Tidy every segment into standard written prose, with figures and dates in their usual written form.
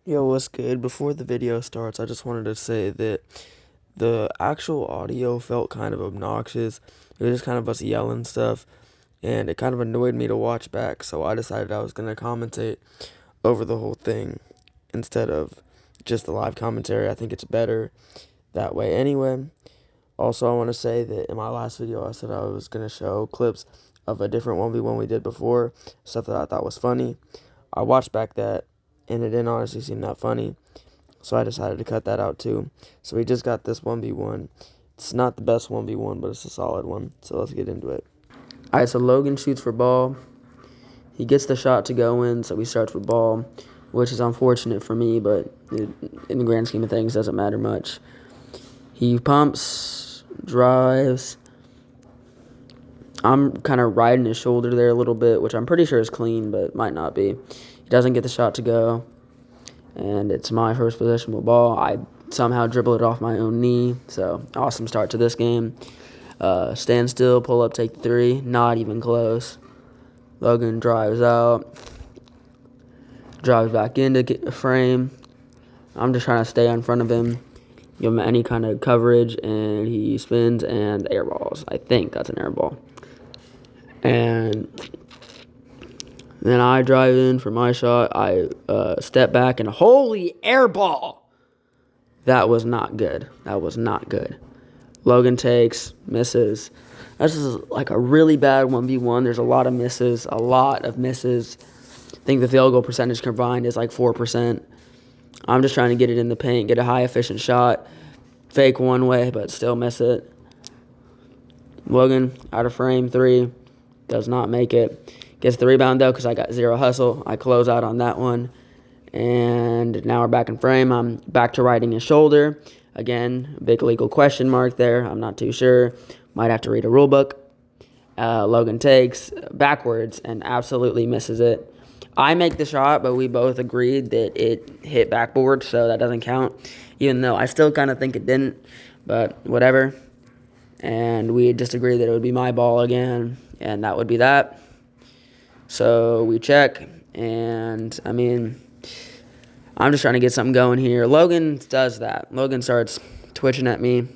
Yo, what's good? Before the video starts, I just wanted to say that the actual audio felt kind of obnoxious. It was just kind of us yelling stuff, and it kind of annoyed me to watch back, so I decided I was going to commentate over the whole thing instead of just the live commentary. I think it's better that way anyway. Also, I want to say that in my last video, I said I was going to show clips of a different 1v1 we did before, stuff that I thought was funny. I watched back that, and it didn't honestly seem that funny, so I decided to cut that out too. So we just got this 1v1. It's not the best 1v1, but it's a solid one, so let's get into it. Alright, so Logan shoots for ball. He gets the shot to go in, so he starts with ball, which is unfortunate for me, but in the grand scheme of things, doesn't matter much. He pumps, drives. I'm kind of riding his shoulder there a little bit, which I'm pretty sure is clean, but might not be. He doesn't get the shot to go, and it's my first possession with ball. I somehow dribble it off my own knee, so awesome start to this game. Stand still, pull up, take three, not even close. Logan drives out, drives back into frame. I'm just trying to stay in front of him, give him any kind of coverage, and he spins and airballs. I think that's an air ball. And then I drive in for my shot. I step back, and holy air ball! That was not good. That was not good. Logan takes, misses. This is like a really bad 1v1. There's a lot of misses. I think the field goal percentage combined is like 4%. I'm just trying to get it in the paint, get a high efficient shot, fake one way, but still miss it. Logan, out of frame, three, does not make it. Gets the rebound, though, because I got zero hustle. I close out on that one. And now we're back in frame. I'm back to riding his shoulder. Again, big legal question mark there. I'm not too sure. Might have to read a rule book. Logan takes backwards and absolutely misses it. I make the shot, but we both agreed that it hit backboard, so that doesn't count, even though I still kind of think it didn't, but whatever. And we just agreed that it would be my ball again, and that would be that. So we check, and I mean, I'm just trying to get something going here. Logan does that. Logan starts twitching at me,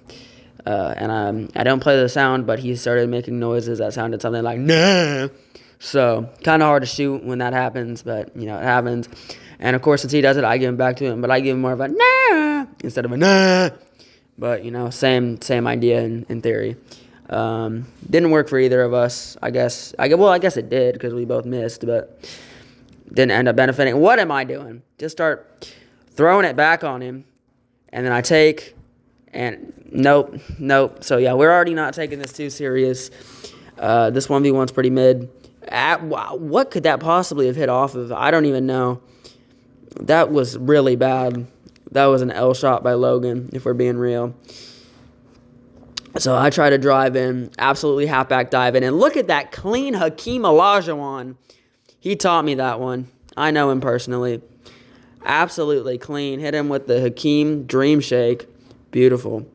and I don't play the sound, but he started making noises that sounded something like, nah. So, kind of hard to shoot when that happens, but, you know, it happens. And, of course, since he does it, I give him back to him, but I give him more of a nah instead of a nah. But, you know, same idea in theory. Didn't work for either of us, I guess. I guess it did because we both missed, but didn't end up benefiting. What am I doing? Just start throwing it back on him, and then I take, and nope. So, yeah, we're already not taking this too serious. This 1v1's pretty mid. Wow, what could that possibly have hit off of? I don't even know. That was really bad. That was an L shot by Logan, if we're being real. So I try to drive in, absolutely halfback dive in, and look at that clean Hakeem Olajuwon. He taught me that one. I know him personally. Absolutely clean. Hit him with the Hakeem Dream Shake. Beautiful.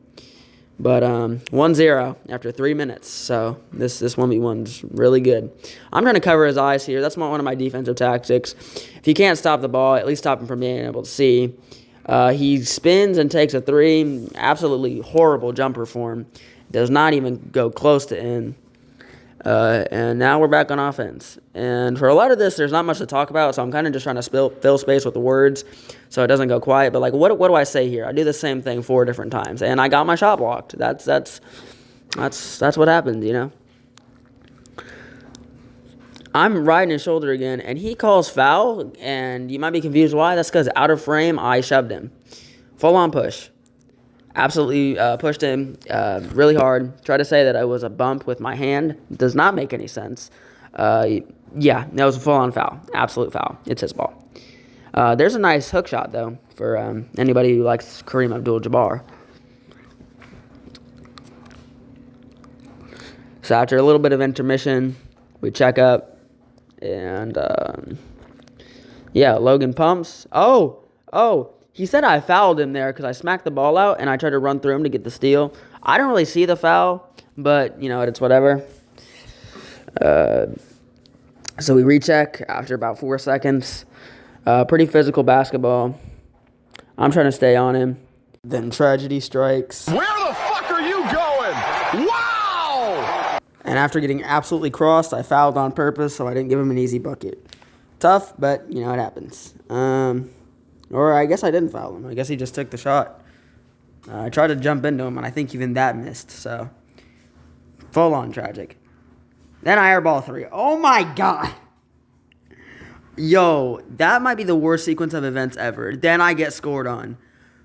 But 1-0 after 3 minutes. So this 1v1's really good. I'm trying to cover his eyes here. That's one of my defensive tactics. If he can't stop the ball, at least stop him from being able to see. He spins and takes a three. Absolutely horrible jumper for him. Does not even go close to in. And now we're back on offense. And for a lot of this, there's not much to talk about, so I'm kind of just trying to fill space with the words so it doesn't go quiet. But, like, what do I say here? I do the same thing 4 different times, and I got my shot blocked. That's what happens, you know? I'm riding his shoulder again, and he calls foul, and you might be confused why. That's because out of frame, I shoved him. Full-on push. Absolutely pushed him really hard. Tried to say that I was a bump with my hand. Does not make any sense. Yeah, that was a full-on foul. Absolute foul. It's his ball. There's a nice hook shot, though, for anybody who likes Kareem Abdul-Jabbar. So after a little bit of intermission, we check up. And, yeah, Logan pumps. Oh! He said I fouled him there because I smacked the ball out and I tried to run through him to get the steal. I don't really see the foul, but, you know, it's whatever. So we recheck after about 4 seconds. Pretty physical basketball. I'm trying to stay on him. Then tragedy strikes. Where the fuck are you going? Wow! And after getting absolutely crossed, I fouled on purpose, so I didn't give him an easy bucket. Tough, but, it happens. Or I guess I didn't foul him. I guess he just took the shot. I tried to jump into him, and I think even that missed, so full-on tragic. Then I airball 3. Oh, my God. Yo, that might be the worst sequence of events ever. Then I get scored on.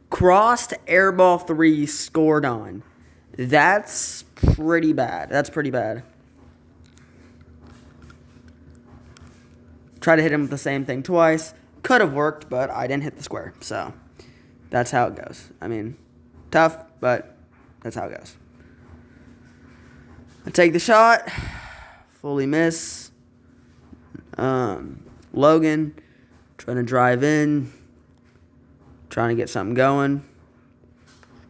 Crossed, airball 3, scored on. That's pretty bad. That's pretty bad. Try to hit him with the same thing twice. Could have worked, but I didn't hit the square. So, that's how it goes. I mean, tough, but that's how it goes. I take the shot. Fully miss. Logan, trying to drive in. Trying to get something going.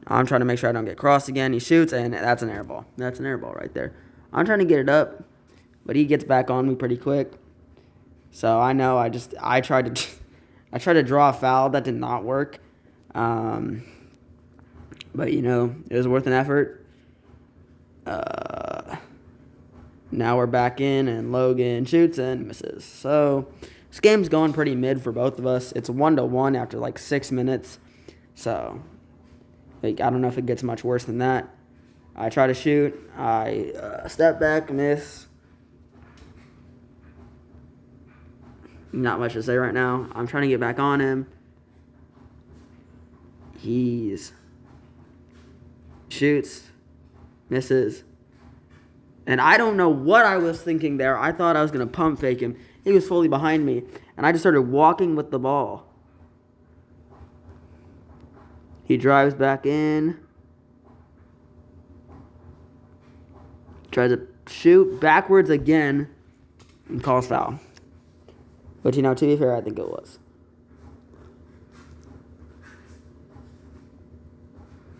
I'm trying to make sure I don't get crossed again. He shoots, and that's an air ball. That's an air ball right there. I'm trying to get it up, but he gets back on me pretty quick. So I know I tried to draw a foul. That did not work. But it was worth an effort. Now we're back in, and Logan shoots and misses. So this game's going pretty mid for both of us. It's 1-1 after like 6 minutes. So I don't know if it gets much worse than that. I try to shoot. I step back, miss. Not much to say right now. I'm trying to get back on him. He's shoots, misses. And I don't know what I was thinking there. I thought I was going to pump fake him. He was fully behind me. And I just started walking with the ball. He drives back in. Tries to shoot backwards again. And calls foul. But, to be fair, I think it was.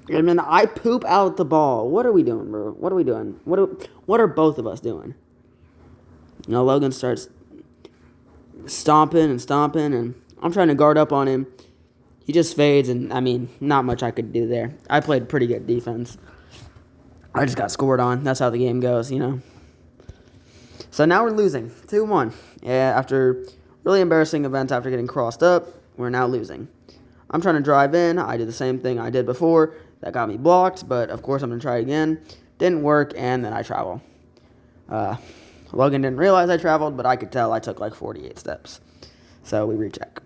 And then I poop out the ball. What are we doing, bro? What are we doing? What are both of us doing? Logan starts stomping, and I'm trying to guard up on him. He just fades, and, not much I could do there. I played pretty good defense. I just got scored on. That's how the game goes, So now we're losing, 2-1. Yeah, after really embarrassing events after getting crossed up, we're now losing. I'm trying to drive in. I did the same thing I did before. That got me blocked, but of course I'm going to try it again. Didn't work, and then I travel. Logan didn't realize I traveled, but I could tell I took like 48 steps. So we recheck.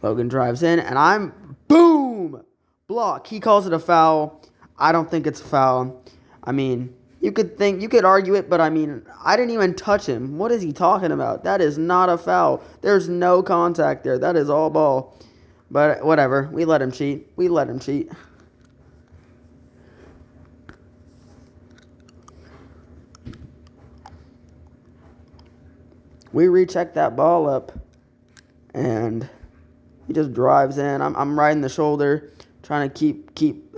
Logan drives in, and I'm, boom, block. He calls it a foul. I don't think it's a foul. You could argue it, but I didn't even touch him. What is he talking about? That is not a foul. There's no contact there. That is all ball. But whatever. We let him cheat. We recheck that ball up, and he just drives in. I'm riding the shoulder, trying to keep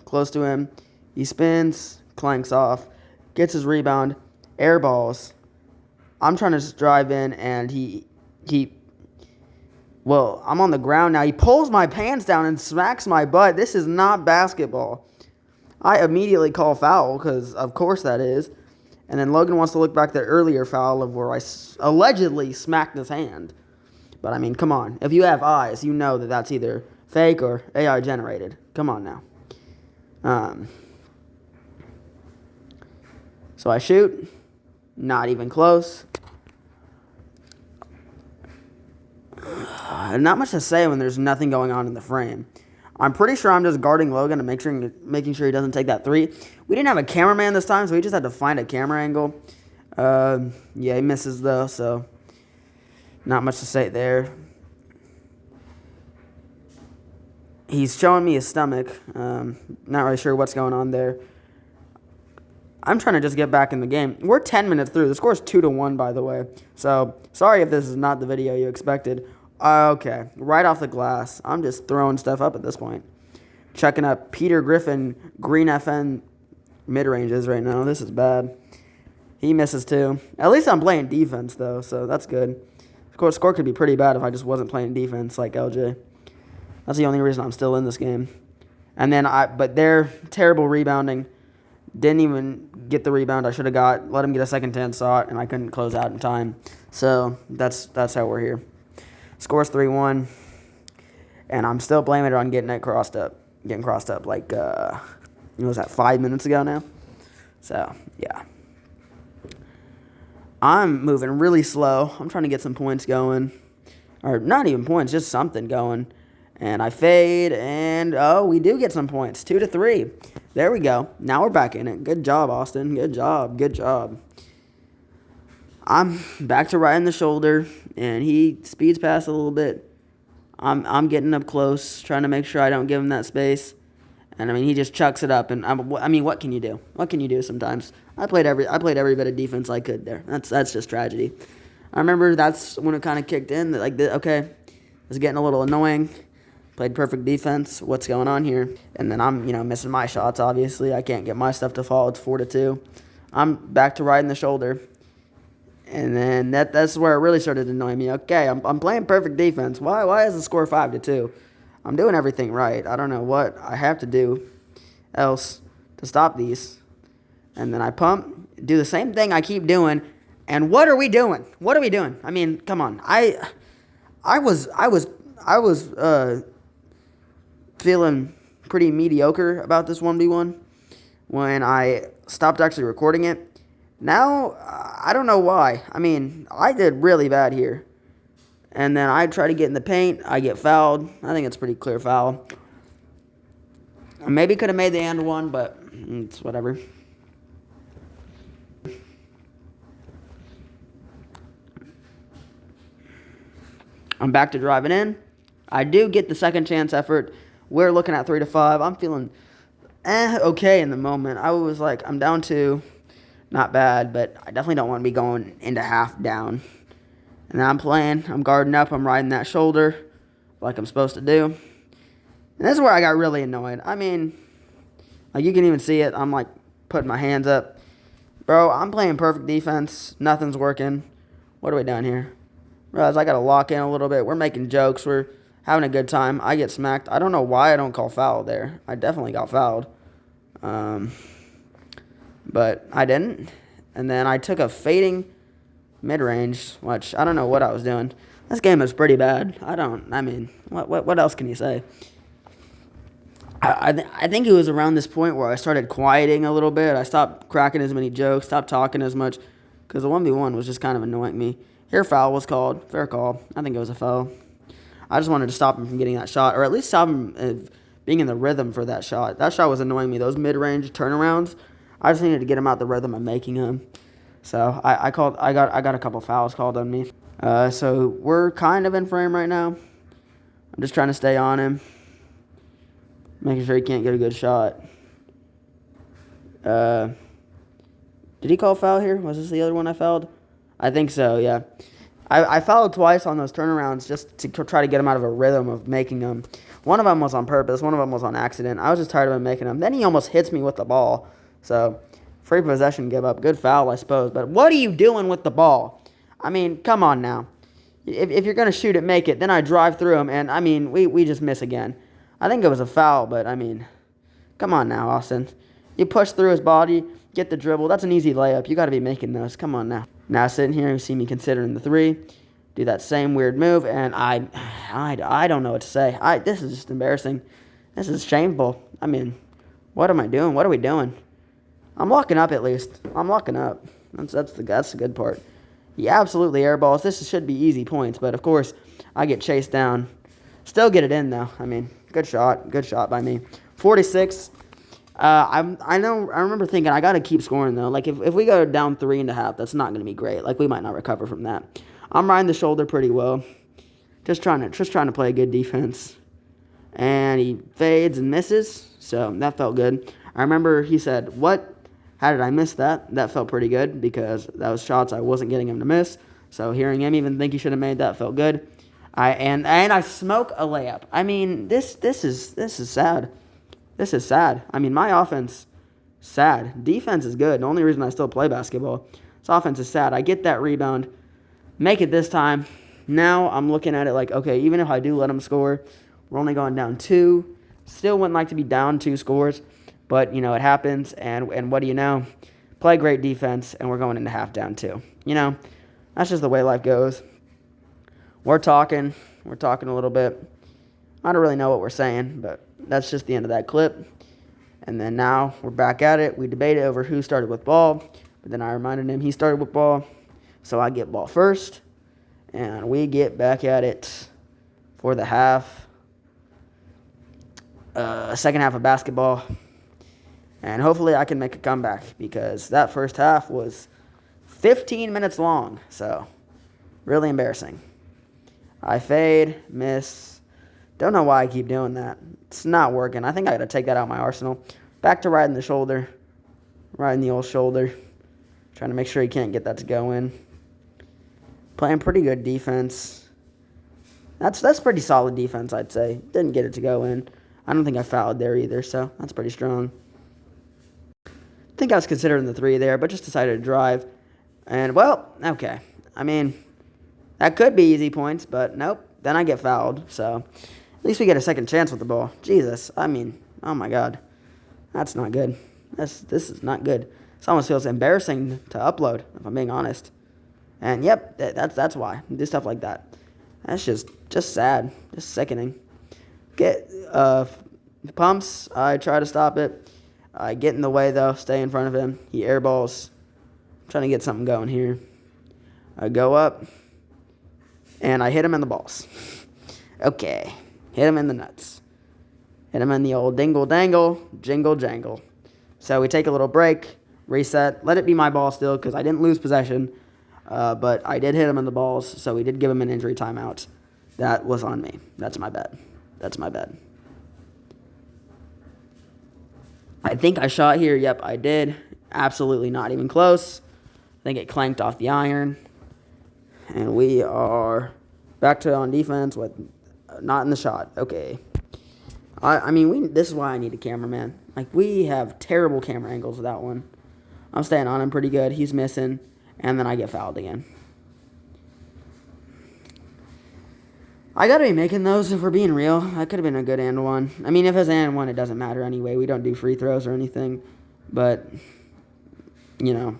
close to him. He spins, clanks off, gets his rebound, air balls. I'm trying to just drive in, and I'm on the ground now. He pulls my pants down and smacks my butt. This is not basketball. I immediately call foul, because of course that is. And then Logan wants to look back at the earlier foul of where I allegedly smacked his hand. But, come on. If you have eyes, you know that that's either fake or AI generated. Come on now. So I shoot. Not even close. Not much to say when there's nothing going on in the frame. I'm pretty sure I'm just guarding Logan and making sure he doesn't take that 3. We didn't have a cameraman this time, so we just had to find a camera angle. He misses, though, so not much to say there. He's showing me his stomach. Not really sure what's going on there. I'm trying to just get back in the game. We're 10 minutes through. The score's 2-1, by the way. So, sorry if this is not the video you expected. Okay, right off the glass. I'm just throwing stuff up at this point. Checking up Peter Griffin, Green FN mid-ranges right now. This is bad. He misses too. At least I'm playing defense, though, so that's good. Score could be pretty bad if I just wasn't playing defense like LJ. That's the only reason I'm still in this game. And then but they're terrible rebounding. Didn't even get the rebound I should have got. Let him get a second chance shot, and I couldn't close out in time. So that's how we're here. Score's 3-1, and I'm still blaming it on getting crossed up like was that 5 minutes ago now? So yeah, I'm moving really slow. I'm trying to get some points going, or not even points, just something going. And I fade, and we do get some points, 2-3. There we go. Now we're back in it. Good job, Austin. Good job. I'm back to right in the shoulder, and he speeds past a little bit. I'm getting up close, trying to make sure I don't give him that space. And he just chucks it up. And what can you do? What can you do sometimes? I played every bit of defense I could there. That's just tragedy. I remember that's when it kind of kicked in. Okay, it's getting a little annoying. Played perfect defense. What's going on here? And then I'm, missing my shots, obviously. I can't get my stuff to fall. It's 4-2. I'm back to right in the shoulder. And then that's where it really started annoying me. Okay, I'm playing perfect defense. Why is the score 5-2? I'm doing everything right. I don't know what I have to do else to stop these. And then I pump, do the same thing I keep doing. And what are we doing? Come on. I was feeling pretty mediocre about this 1v1 when I stopped actually recording it. Now, I don't know why. I did really bad here. And then I try to get in the paint. I get fouled. I think it's a pretty clear foul. I maybe could have made the and one, but it's whatever. I'm back to driving in. I do get the second chance effort. We're looking at 3-5. I'm feeling okay in the moment. I was like, I'm down 2. Not bad, but I definitely don't want to be going into half down. And then I'm playing. I'm guarding up. I'm riding that shoulder like I'm supposed to do. And this is where I got really annoyed. You can even see it. I'm like putting my hands up. Bro, I'm playing perfect defense. Nothing's working. What are we doing here? Realize I got to lock in a little bit. We're making jokes. We're having a good time. I get smacked. I don't know why I don't call foul there. I definitely got fouled. But I didn't. And then I took a fading mid-range, which I don't know what I was doing. This game is pretty bad. What else can you say? I think it was around this point where I started quieting a little bit. I stopped cracking as many jokes, stopped talking as much, because the 1v1 was just kind of annoying me. Here, foul was called. Fair call. I think it was a foul. I just wanted to stop him from getting that shot, or at least stop him being in the rhythm for that shot. That shot was annoying me. Those mid-range turnarounds, I just needed to get him out the rhythm of making them. So I got a couple fouls called on me. So we're kind of in frame right now. I'm just trying to stay on him, making sure he can't get a good shot. Did he call foul here? Was this the other one I fouled? I think so, yeah. I fouled twice on those turnarounds just to try to get him out of a rhythm of making them. One of them was on purpose. One of them was on accident. I was just tired of him making them. Then he almost hits me with the ball. So, free possession, give up. Good foul, I suppose. But what are you doing with the ball? Come on now. If you're going to shoot it, make it. Then I drive through him, and, we just miss again. I think it was a foul, but, come on now, Austin. You push through his body, get the dribble. That's an easy layup. You got to be making those. Come on now. Now sitting here, you see me considering the 3. Do that same weird move, and I don't know what to say. This is just embarrassing. This is shameful. What am I doing? What are we doing? I'm locking up at least. I'm locking up. That's the good part. He absolutely airballs. This should be easy points, but of course, I get chased down. Still get it in though. Good shot. Good shot by me. 46. I remember thinking I got to keep scoring though. Like if we go down 3.5, that's not going to be great. Like we might not recover from that. I'm riding the shoulder pretty well. Just trying to play a good defense. And he fades and misses. So that felt good. I remember he said, "What? How did I miss that?" That felt pretty good because that was shots I wasn't getting him to miss. So hearing him even think he should have made that felt good. I smoke a layup. This is sad. This is sad. My offense, sad. Defense is good. The only reason I still play basketball. This offense is sad. I get that rebound. Make it this time. now I'm looking at it like, okay, even if I do let them score, we're only going down 2. Still wouldn't like to be down 2 scores, but, it happens, and what do you know? Play great defense, and we're going into half down 2. That's just the way life goes. We're talking a little bit. I don't really know what we're saying, but that's just the end of that clip. And then now we're back at it. We debated over who started with ball, but then I reminded him he started with ball, so I get ball first, and we get back at it for the second half of basketball. And hopefully I can make a comeback because that first half was 15 minutes long, so really embarrassing. I fade, miss. Don't know why I keep doing that. It's not working. I think I got to take that out of my arsenal. Back to riding the shoulder. Riding the old shoulder. Trying to make sure he can't get that to go in. Playing pretty good defense. That's pretty solid defense, I'd say. Didn't get it to go in. I don't think I fouled there either, so that's pretty strong. I think I was considering the 3 there, but just decided to drive. And, well, okay. I mean, that could be easy points, but nope. Then I get fouled, so at least we get a second chance with the ball. Jesus, I mean, oh my God. That's not good. This is not good. This almost feels embarrassing to upload, if I'm being honest. And, yep, that's why. Do stuff like that. That's just sad. Just sickening. Get pumps. I try to stop it. I get in the way, though. Stay in front of him. He airballs. I'm trying to get something going here. I go up. And I hit him in the balls. Okay. Hit him in the nuts. Hit him in the old dingle dangle, jingle jangle. So we take a little break, reset. Let it be my ball still because I didn't lose possession. But I did hit him in the balls, so we did give him an injury timeout. That was on me. That's my bad. I think I shot here. Yep, I did. Absolutely not even close. I think it clanked off the iron. And we are back to on defense with not in the shot. Okay. I mean, this is why I need a cameraman. Like, we have terrible camera angles with that one. I'm staying on him pretty good. He's missing. And then I get fouled again. I got to be making those if we're being real. That could have been a good and one. I mean, if it's and one, it doesn't matter anyway. We don't do free throws or anything. But, I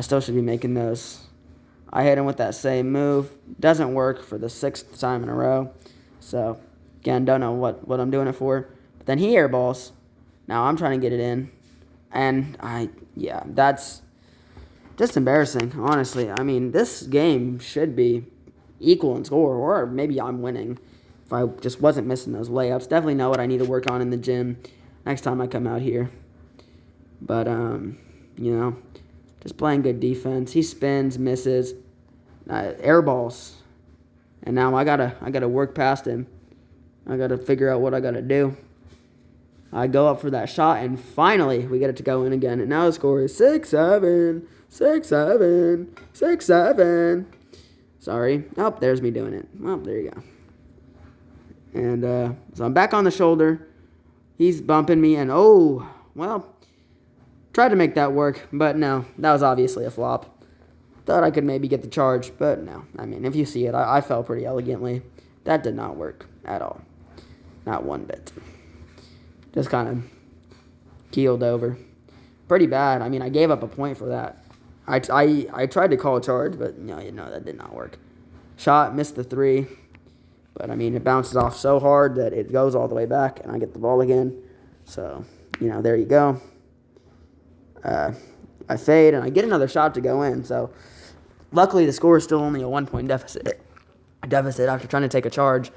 still should be making those. I hit him with that same move. Doesn't work for the 6th time in a row. So, again, don't know what I'm doing it for. But then he airballs. Now I'm trying to get it in. And that's just embarrassing, honestly. I mean, this game should be equal in score, or maybe I'm winning if I just wasn't missing those layups. Definitely know what I need to work on in the gym next time I come out here. But, just playing good defense. He spins, misses, air balls. And now I gotta work past him. I gotta figure out what I gotta do. I go up for that shot, and finally we get it to go in again. And now the score is 6-7, 6-7, 6-7. Sorry. Oh, there's me doing it. Well, there you go. And so I'm back on the shoulder. He's bumping me, and tried to make that work, but no, that was obviously a flop. Thought I could maybe get the charge, but no. I mean, if you see it, I fell pretty elegantly. That did not work at all. Not one bit. Just kind of keeled over. Pretty bad. I mean, I gave up a point for that. I tried to call a charge, but no, that did not work. Shot, missed the 3. But, I mean, it bounces off so hard that it goes all the way back, and I get the ball again. So, there you go. I fade, and I get another shot to go in. So, luckily, the score is still only a 1-point deficit after trying to take a charge.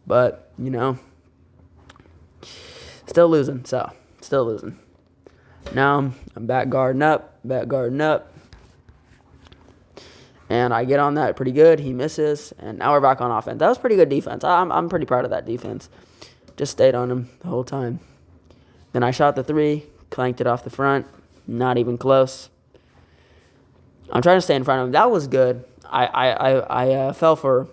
But, still losing. Now, I'm back guarding up. And I get on that pretty good. He misses, and now we're back on offense. That was pretty good defense. I'm pretty proud of that defense. Just stayed on him the whole time. Then I shot the 3, clanked it off the front. Not even close. I'm trying to stay in front of him. That was good. I fell for...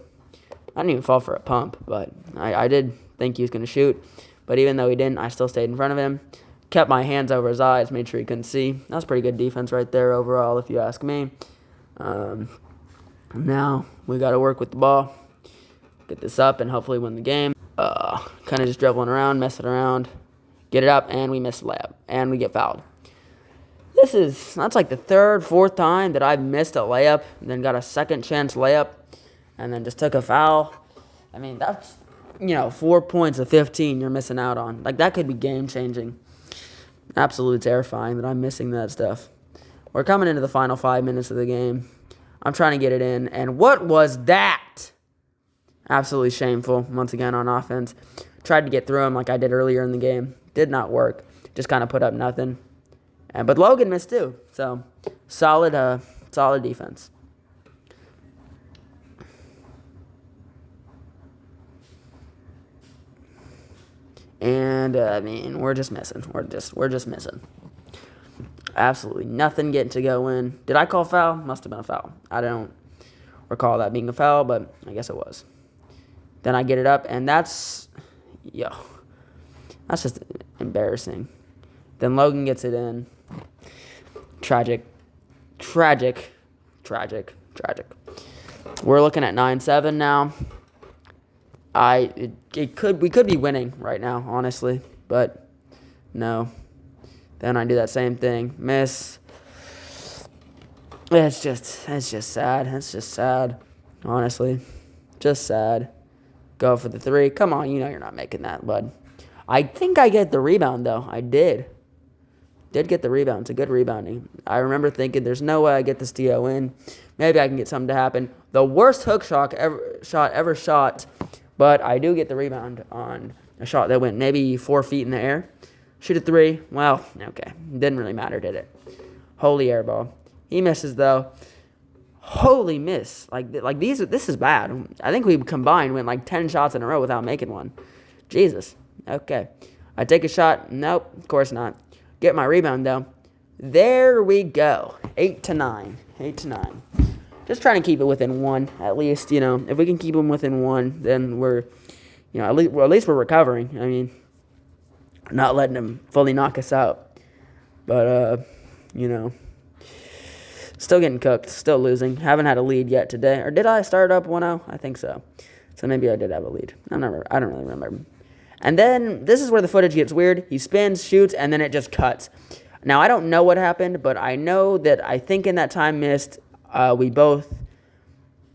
I didn't even fall for a pump, but I did think he was going to shoot. But even though he didn't, I still stayed in front of him. Kept my hands over his eyes, made sure he couldn't see. That was pretty good defense right there overall, if you ask me. Now we got to work with the ball, get this up, and hopefully win the game. Kind of just dribbling around, messing around, get it up, and we miss the layup, and we get fouled. That's like the third, fourth time that I've missed a layup, and then got a second chance layup, and then just took a foul. I mean, that's, 4 points of 15 you're missing out on. Like, that could be game-changing. Absolutely terrifying that I'm missing that stuff. We're coming into the final 5 minutes of the game. I'm trying to get it in, and what was that? Absolutely shameful, once again, on offense. Tried to get through him like I did earlier in the game. Did not work. Just kind of put up nothing. But Logan missed too, so solid defense. And we're just missing. We're just missing. Absolutely nothing getting to go in. Did I call foul? Must have been a foul. I don't recall that being a foul, but I guess it was. Then I get it up, and that's just embarrassing. Then Logan gets it in. Tragic. We're looking at 9-7 now. We could be winning right now, honestly, but no. Then I do that same thing, miss. It's just sad. It's just sad, honestly, just sad. Go for the three. Come on, you're not making that, bud. I think I get the rebound though. I did get the rebound. It's a good rebounding. I remember thinking, there's no way I get this TO in. Maybe I can get something to happen. The worst hook shot ever shot, but I do get the rebound on a shot that went maybe 4 feet in the air. Shoot a three. Well, okay. Didn't really matter, did it? Holy air ball. He misses, though. Holy miss. This is bad. I think we combined went like 10 shots in a row without making one. Jesus. Okay. I take a shot. Nope, of course not. Get my rebound, though. There we go. 8-9. Just trying to keep it within one, at least. If we can keep them within one, then we're, at least we're recovering. I mean, not letting them fully knock us out. But, still getting cooked, still losing. Haven't had a lead yet today. Or did I start up 1-0? I think so. So maybe I did have a lead. I don't really remember. And then this is where the footage gets weird. He spins, shoots, and then it just cuts. Now, I don't know what happened, but I know that I think in that time missed, we both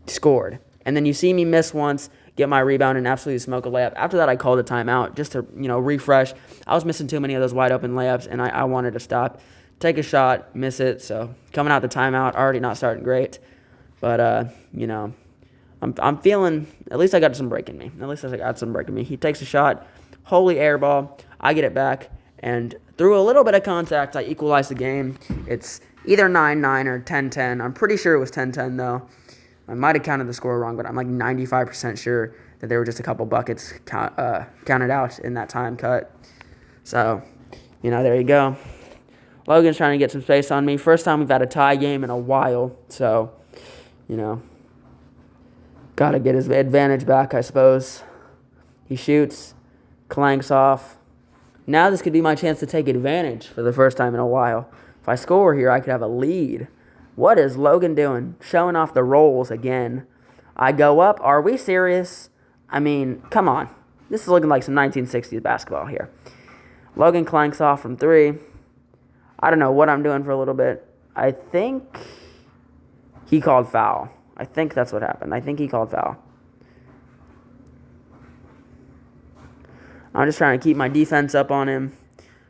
scored. And then you see me miss once, get my rebound, and absolutely smoke a layup. After that, I called a timeout just to, refresh. I was missing too many of those wide open layups, and I wanted to stop. Take a shot, miss it. So coming out the timeout, already not starting great. But, I'm feeling, at least I got some break in me. He takes a shot, holy air ball. I get it back, and through a little bit of contact, I equalize the game. It's either 9-9 or 10-10. I'm pretty sure it was 10-10, though. I might have counted the score wrong, but I'm like 95% sure that there were just a couple buckets counted out in that time cut. So, there you go. Logan's trying to get some space on me. First time we've had a tie game in a while, so, got to get his advantage back, I suppose. He shoots, clanks off. Now this could be my chance to take advantage for the first time in a while. If I score here, I could have a lead. What is Logan doing? Showing off the rolls again. I go up. Are we serious? I mean, come on. This is looking like some 1960s basketball here. Logan clanks off from three. I don't know what I'm doing for a little bit. I think he called foul. I think that's what happened. I think he called foul. I'm just trying to keep my defense up on him.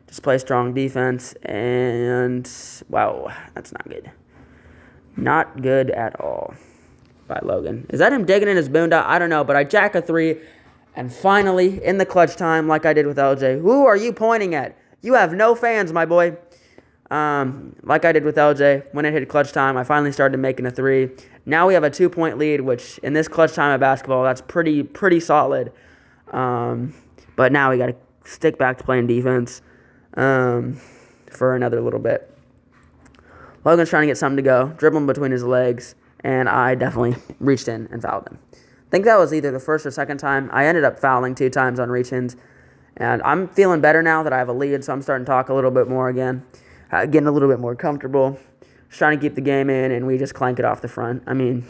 Just play strong defense. And, wow, that's not good. Not good at all by Logan. Is that him digging in his boondock? I don't know, but I jack a three. And finally, in the clutch time, like I did with LJ. Who are you pointing at? You have no fans, my boy. Like I did with LJ, when it hit clutch time, I finally started making a three. Now we have a 2-point lead, which in this clutch time of basketball, that's pretty solid. But now we got to stick back to playing defense for another little bit. Logan's trying to get something to go, dribbling between his legs, and I definitely reached in and fouled him. I think that was either the first or second time. I ended up fouling 2 times on reach-ins, and I'm feeling better now that I have a lead, so I'm starting to talk a little bit more again, getting a little bit more comfortable, just trying to keep the game in, and we just clank it off the front. I mean,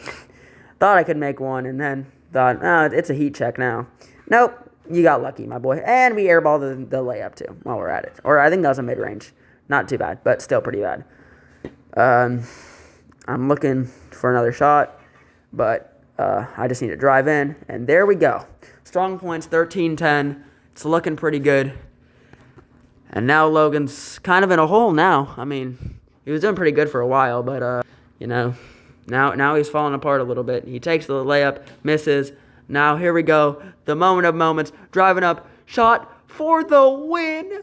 Thought I could make one, and then thought, oh, it's a heat check now. Nope, you got lucky, my boy. And we airballed the layup, too, while we're at it. Or I think that was a mid-range. Not too bad, but still pretty bad. I'm looking for another shot, but I just need to drive in, and there we go. Strong points, 13-10. It's looking pretty good. And now Logan's kind of in a hole now. I mean, he was doing pretty good for a while, but, you know, now he's falling apart a little bit. He takes the layup, misses. Now here we go. The moment of moments. Driving up. Shot for the win.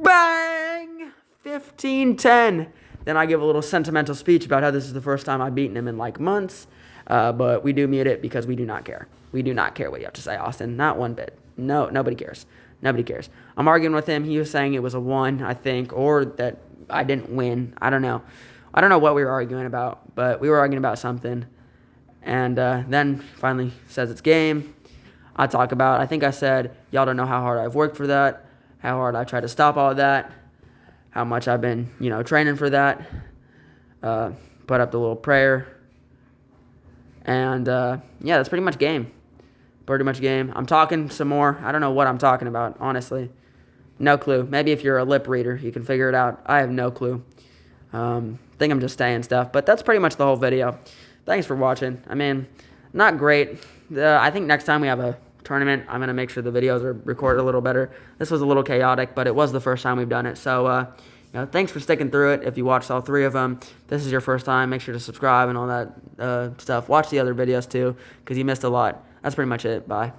Bang! 15-10. Then I give a little sentimental speech about how this is the first time I've beaten him in like months. But we do mute it because we do not care. We do not care what you have to say, Austin. Not one bit. No, nobody cares. Nobody cares. I'm arguing with him. He was saying it was a 1, I think, or that I didn't win. I don't know. I don't know what we were arguing about, but we were arguing about something. And then finally says it's game. I talk about, I think I said, y'all don't know how hard I've worked for that, how hard I tried to stop all of that, how much I've been, training for that. Put up the little prayer. And, yeah, that's pretty much game. Pretty much game. I'm talking some more. I don't know what I'm talking about, honestly. No clue. Maybe if you're a lip reader, you can figure it out. I have no clue. Think I'm just saying stuff. But that's pretty much the whole video. Thanks for watching. I mean, not great. I think next time we have a tournament, I'm going to make sure the videos are recorded a little better. This was a little chaotic, but it was the first time we've done it. So, thanks for sticking through it. If you watched all 3 of them, this is your first time, make sure to subscribe and all that stuff. Watch the other videos too, because you missed a lot. That's pretty much it. Bye.